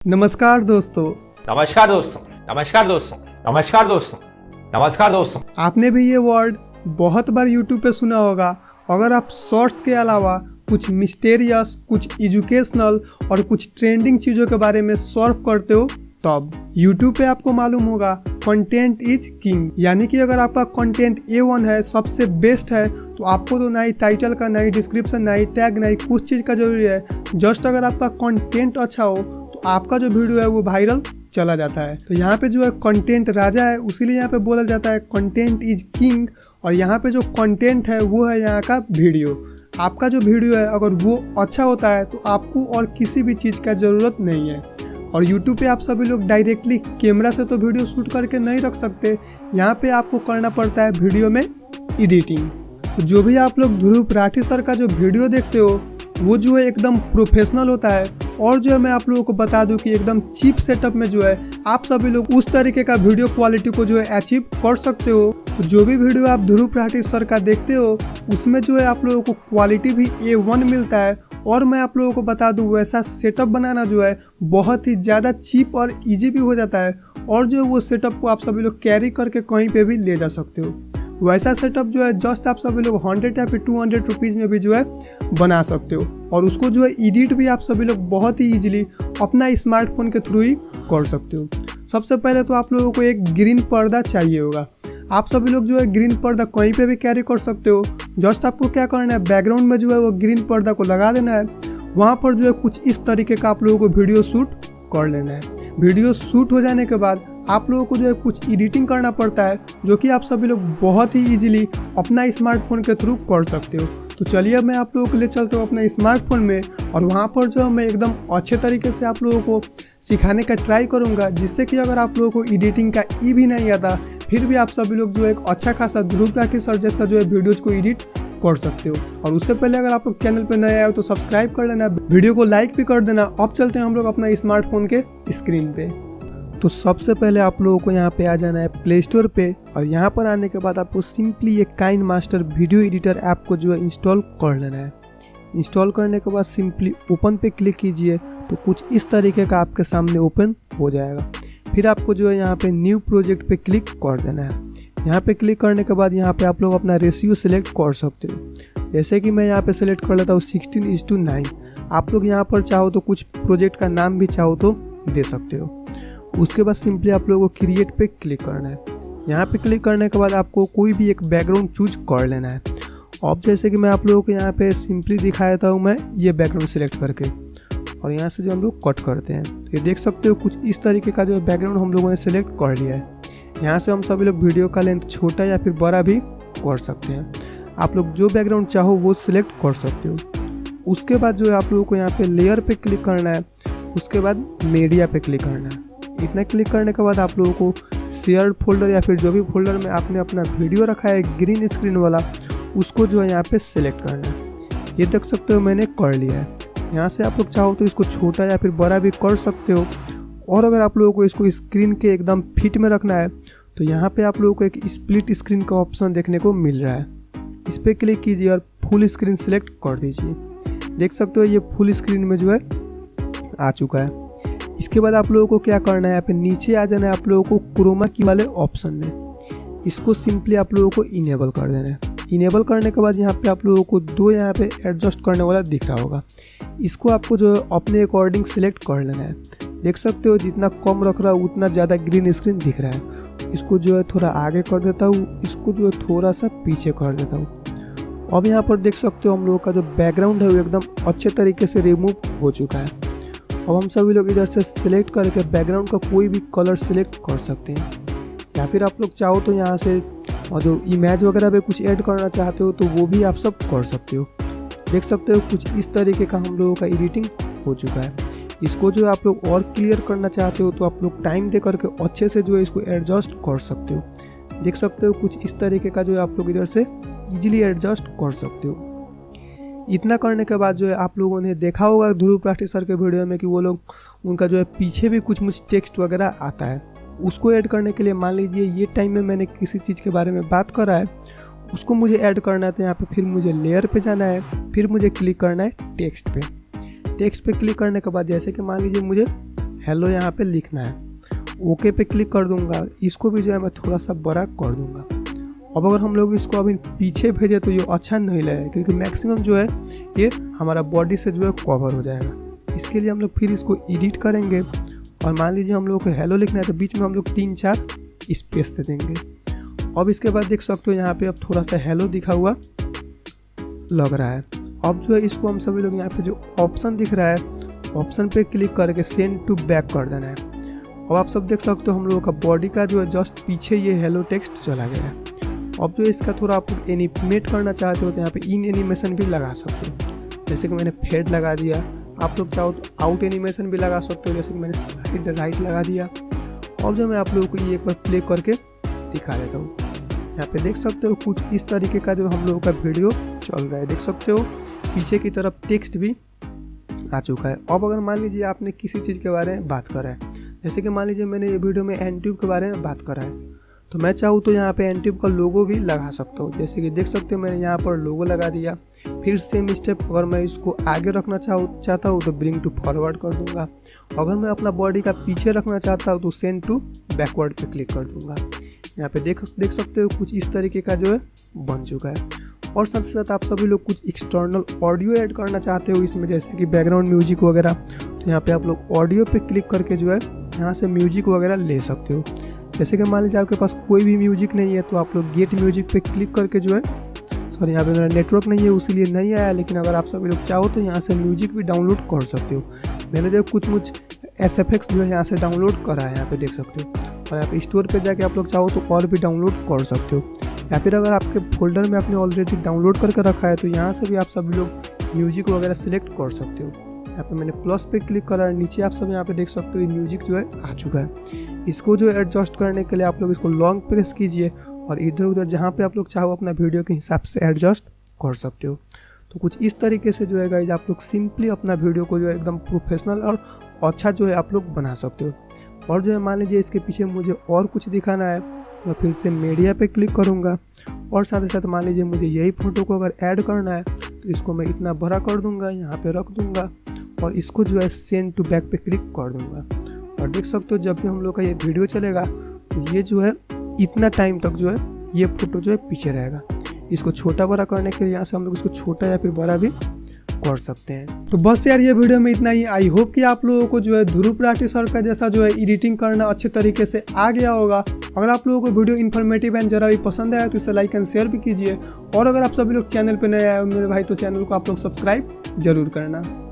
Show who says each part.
Speaker 1: नमस्कार दोस्तों।
Speaker 2: नमस्कार दोस्तों। नमस्कार दोस्तों। नमस्कार दोस्तों। नमस्कार दोस्तों।
Speaker 1: आपने भी ये वर्ड बहुत बार YouTube पे सुना होगा। अगर आप शॉर्ट्स के अलावा कुछ मिस्टेरियस, कुछ एजुकेशनल और कुछ ट्रेंडिंग चीज़ों के बारे में सर्व करते हो तब YouTube पे आपको मालूम होगा कंटेंट इज किंग, यानी कि अगर आपका कंटेंट A1 है, सबसे बेस्ट है, तो आपको तो ना ही टाइटल का, ना ही डिस्क्रिप्शन, ना ही टैग, ना ही कुछ चीज़ का जरूरी है। जस्ट अगर आपका कंटेंट अच्छा हो तो आपका जो वीडियो है वो वायरल चला जाता है। तो यहाँ पे जो है कंटेंट राजा है, उसीलिए यहाँ पे बोला जाता है कंटेंट इज किंग। और यहाँ पे जो कंटेंट है वो है यहाँ का वीडियो। आपका जो वीडियो है अगर वो अच्छा होता है तो आपको और किसी भी चीज़ का ज़रूरत नहीं है। और YouTube पे आप सभी लोग डायरेक्टली कैमरा से तो वीडियो शूट करके नहीं रख सकते, यहाँ पे आपको करना पड़ता है वीडियो में एडिटिंग। तो जो भी आप लोग ध्रुव राठी सर का जो वीडियो देखते हो वो जो है एकदम प्रोफेशनल होता है। और जो है मैं आप लोगों को बता दूं कि एकदम चीप सेटअप में जो है आप सभी लोग उस तरीके का वीडियो क्वालिटी को जो है अचीव कर सकते हो। तो जो भी वीडियो आप ध्रुव राठी सर का देखते हो उसमें जो है आप लोगों को क्वालिटी भी A1 मिलता है। और मैं आप लोगों को बता दूं वैसा सेटअप बनाना जो है बहुत ही ज़्यादा चीप और इजी भी हो जाता है। और जो वो सेटअप को आप सभी लोग कैरी करके कहीं पे भी ले जा सकते हो। वैसा सेटअप जो है जस्ट आप सभी लोग 100 या फिर 200 रुपीज़ में भी जो है बना सकते हो। और उसको जो है एडिट भी आप सभी लोग बहुत ही ईजिली अपना स्मार्टफोन के थ्रू ही कर सकते हो। सबसे पहले तो आप लोगों को एक ग्रीन पर्दा चाहिए होगा। आप सभी लोग जो है ग्रीन पर्दा कहीं पे भी कैरी कर सकते हो। जस्ट आपको क्या करना है, बैकग्राउंड में जो है वो ग्रीन पर्दा को लगा देना है। वहाँ पर जो है कुछ इस तरीके का आप लोगों को वीडियो शूट कर लेना है। वीडियो शूट हो जाने के बाद आप लोगों को जो है कुछ एडिटिंग करना पड़ता है, जो कि आप सभी लोग बहुत ही इजीली अपना स्मार्टफोन के थ्रू कर सकते हो। तो चलिए अब मैं आप लोगों के लिए चलता हूँ अपने स्मार्टफोन में, और वहाँ पर जो मैं एकदम अच्छे तरीके से आप लोगों को सिखाने का ट्राई करूँगा, जिससे कि अगर आप लोगों को एडिटिंग का ई भी नहीं आता फिर भी आप सभी लोग जो है एक अच्छा खासा ध्रुव राठी सर जैसा जो है वीडियोज को एडिट कर सकते हो। और उससे पहले अगर आप लोग चैनल पे नए आए हो तो सब्सक्राइब कर लेना, वीडियो को लाइक भी कर देना। अब चलते हैं हम लोग अपना स्मार्टफोन के स्क्रीन पे। तो सबसे पहले आप लोगों को यहाँ पे आ जाना है प्ले स्टोर पे, और यहाँ पर आने के बाद आपको सिंपली ये काइनमास्टर वीडियो एडिटर ऐप को जो है इंस्टॉल कर लेना है। इंस्टॉल करने के बाद सिंपली ओपन पे क्लिक कीजिए तो कुछ इस तरीके का आपके सामने ओपन हो जाएगा। फिर आपको जो है यहाँ पे न्यू प्रोजेक्ट पे क्लिक कर देना है। यहाँ पे क्लिक करने के बाद यहाँ पे आप लोग अपना रेशियो सिलेक्ट कर सकते हो। जैसे कि मैं यहाँ पे सिलेक्ट कर लेता हूँ 16:9। आप लोग यहाँ पर चाहो तो कुछ प्रोजेक्ट का नाम भी चाहो तो दे सकते हो। उसके बाद सिंपली आप लोगों को क्रिएट पे क्लिक करना है। यहाँ पे क्लिक करने के बाद आपको कोई भी एक बैकग्राउंड चूज कर लेना है। अब जैसे कि मैं आप लोगों को यहाँ पे सिंपली दिखा देता हूँ मैं ये बैकग्राउंड सिलेक्ट करके, और यहाँ से जो हम लोग कट करते हैं ये देख सकते हो कुछ इस तरीके का जो बैकग्राउंड हम लोगों ने सिलेक्ट कर लिया है। यहाँ से हम सभी लोग वीडियो का लेंथ छोटा या फिर बड़ा भी कर सकते हैं। आप लोग जो बैकग्राउंड चाहो वो सिलेक्ट कर सकते हो। उसके बाद जो है आप लोगों को यहाँ पे लेयर पे क्लिक करना है। उसके बाद मीडिया पे क्लिक करना है। इतना क्लिक करने के बाद आप लोगों को शेयर्ड फोल्डर या फिर जो भी फोल्डर में आपने अपना वीडियो रखा है ग्रीन स्क्रीन वाला, उसको जो है यहाँ पे सिलेक्ट करना है। ये देख सकते हो मैंने कर लिया है। यहाँ से आप लोग चाहो तो इसको छोटा या फिर बड़ा भी कर सकते हो। और अगर आप लोगों को इसको स्क्रीन के एकदम फिट में रखना है तो यहाँ पे आप लोगों को एक स्प्लिट स्क्रीन का ऑप्शन देखने को मिल रहा है। इस पर क्लिक कीजिए और फुल स्क्रीन सेलेक्ट कर दीजिए। देख सकते हो ये फुल स्क्रीन में जो है आ चुका है। इसके बाद आप लोगों को क्या करना है, यहाँ पे नीचे आ जाना है आप लोगों को क्रोमा की वाले ऑप्शन में। इसको सिंपली आप लोगों को इनेबल कर देना है। इनेबल करने के बाद यहाँ पे आप लोगों को दो यहाँ पे एडजस्ट करने वाला दिख रहा होगा। इसको आपको जो है अपने अकॉर्डिंग सिलेक्ट कर लेना है। देख सकते हो जितना कम रख रहा हूँ उतना ज़्यादा ग्रीन स्क्रीन दिख रहा है। इसको जो है थोड़ा आगे कर देता हूँ, इसको जो है थोड़ा सा पीछे कर देता हूँ। अब यहाँ पर देख सकते हो हम लोगों का जो बैकग्राउंड है वो एकदम अच्छे तरीके से रिमूव हो चुका है। अब हम सभी लोग इधर से सिलेक्ट करके बैकग्राउंड का कोई भी कलर सिलेक्ट कर सकते हैं, या फिर आप लोग चाहो तो यहाँ से और जो इमेज वगैरह पे कुछ ऐड करना चाहते हो तो वो भी आप सब कर सकते हो। देख सकते हो कुछ इस तरीके का हम लोगों का एडिटिंग हो चुका है। इसको जो आप लोग और क्लियर करना चाहते हो तो आप लोग टाइम दे करके अच्छे से जो है इसको एडजस्ट कर सकते हो। देख सकते हो कुछ इस तरीके का जो है आप लोग इधर से इजीली एडजस्ट कर सकते हो। इतना करने के बाद जो है आप लोगों ने देखा होगा ध्रुव राठी सर के वीडियो में कि वो लोग उनका जो है पीछे भी कुछ टेक्स्ट वगैरह आता है। उसको ऐड करने के लिए मान लीजिए ये टाइम में मैंने किसी चीज़ के बारे में बात करा है, उसको मुझे ऐड करना है तो यहाँ पे फिर मुझे लेयर पे जाना है, फिर मुझे क्लिक करना है टेक्स्ट पे। टेक्स्ट पे क्लिक करने के बाद जैसे कि मान लीजिए मुझे हेलो यहाँ पे लिखना है। ओके पे क्लिक कर दूंगा। इसको भी जो है मैं थोड़ा सा बड़ा कर दूंगा। अब अगर हम लोग इसको अभी पीछे भेजे तो ये अच्छा नहीं लगेगा, क्योंकि मैक्सिमम जो है ये हमारा बॉडी से जो है कवर हो जाएगा। इसके लिए हम लोग फिर इसको एडिट करेंगे और मान लीजिए हम लोग को हेलो लिखना है तो बीच में हम लोग 3-4 स्पेस दे देंगे। अब इसके बाद देख सकते हो यहाँ पे अब थोड़ा सा हेलो दिखा हुआ लग रहा है। अब जो है इसको हम सभी लोग यहाँ पे जो ऑप्शन दिख रहा है ऑप्शन पे क्लिक करके सेंड टू बैक कर देना है। अब आप सब देख सकते हो हम लोगों का बॉडी का जो है जस्ट पीछे ये हेलो टेक्स्ट चला गया है। अब जो इसका थोड़ा आप लोग एनिमेट करना चाहते हो तो यहाँ पे इन एनिमेशन भी लगा सकते हो, जैसे कि मैंने फेड लगा दिया। आप लोग चाहो तो आउट एनिमेशन भी लगा सकते हो, जैसे कि मैंने साइड राइट लगा दिया। अब जो मैं आप लोगों को ये एक बार प्ले करके दिखा देता हूँ। यहाँ पे देख सकते हो कुछ इस तरीके का जो हम लोगों का वीडियो चल रहा है। देख सकते हो पीछे की तरफ टेक्स्ट भी आ चुका है। अब अगर मान लीजिए आपने किसी चीज़ के बारे में बात करा है, जैसे कि मान लीजिए मैंने ये वीडियो में एनट्यूब के बारे में बात करा है, तो मैं चाहूँ तो यहाँ पे एनट्यूब का लोगो भी लगा सकता हूँ। जैसे कि देख सकते हो मैंने यहाँ पर लोगो लगा दिया। फिर सेम स्टेप अगर मैं इसको आगे रखना चाहता हूँ तो ब्रिंग टू फॉरवर्ड कर दूंगा। अगर मैं अपना बॉडी का पीछे रखना चाहता हूँ तो सेंड टू बैकवर्ड पे क्लिक कर दूंगा। यहाँ पे देख सकते हो कुछ इस तरीके का जो है बन चुका है। और साथ ही साथ आप सभी लोग कुछ एक्सटर्नल ऑडियो ऐड करना चाहते हो इसमें, जैसे कि बैकग्राउंड म्यूजिक वगैरह, तो यहाँ पे आप लोग ऑडियो पे क्लिक करके जो है यहाँ से म्यूजिक वगैरह ले सकते हो। जैसे कि मान लीजिए आपके पास कोई भी म्यूजिक नहीं है तो आप लोग गेट म्यूजिक पे क्लिक करके जो है, सॉरी यहाँ पे मेरा नेटवर्क नहीं है उसीलिए नहीं आया, लेकिन अगर आप सभी लोग चाहो तो यहाँ से म्यूजिक भी डाउनलोड कर सकते हो। मैंने जो कुछ SFX जो है यहाँ से डाउनलोड करा है, यहाँ पे देख सकते हो। और यहाँ पे स्टोर पे जाके आप लोग चाहो तो और भी डाउनलोड कर सकते हो, या फिर अगर आपके फोल्डर में आपने ऑलरेडी डाउनलोड करके रखा है तो यहाँ से भी आप सभी लोग म्यूजिक वगैरह सिलेक्ट कर सकते हो। यहाँ पे मैंने प्लस पे क्लिक करा है, नीचे आप सब यहाँ पे देख सकते हो म्यूजिक जो है आ चुका है। इसको जो एडजस्ट करने के लिए आप लोग इसको लॉन्ग प्रेस कीजिए और इधर उधर जहाँ पे आप लोग चाहो अपना वीडियो के हिसाब से एडजस्ट कर सकते हो। तो कुछ इस तरीके से जो है गाइस आप लोग सिंपली अपना वीडियो को जो है एकदम प्रोफेशनल और अच्छा जो है आप लोग बना सकते हो। और जो है मान लीजिए इसके पीछे मुझे और कुछ दिखाना है तो फिर से मीडिया पे क्लिक करूँगा और साथ ही साथ मान लीजिए मुझे यही फ़ोटो को अगर ऐड करना है तो इसको मैं इतना बड़ा कर दूँगा, यहाँ पे रख दूँगा और इसको जो है सेंड टू बैक पे क्लिक कर दूँगा। और देख सकते हो जब भी हम लोग का ये वीडियो चलेगा तो ये जो है इतना टाइम तक जो है ये फ़ोटो जो है पीछे रहेगा। इसको छोटा बड़ा करने के लिए यहाँ से हम लोग इसको छोटा या फिर बड़ा भी कर सकते हैं। तो बस यार ये वीडियो में इतना ही। आई होप कि आप लोगों को जो है ध्रुव राठी सर का जैसा जो है एडिटिंग करना अच्छे तरीके से आ गया होगा। अगर आप लोगों को वीडियो इन्फॉर्मेटिव एंड जरा भी पसंद आया तो इसे लाइक एंड शेयर भी कीजिए। और अगर आप सभी लोग चैनल पे नए आए हो मेरे भाई तो चैनल को आप लोग सब्सक्राइब जरूर करना।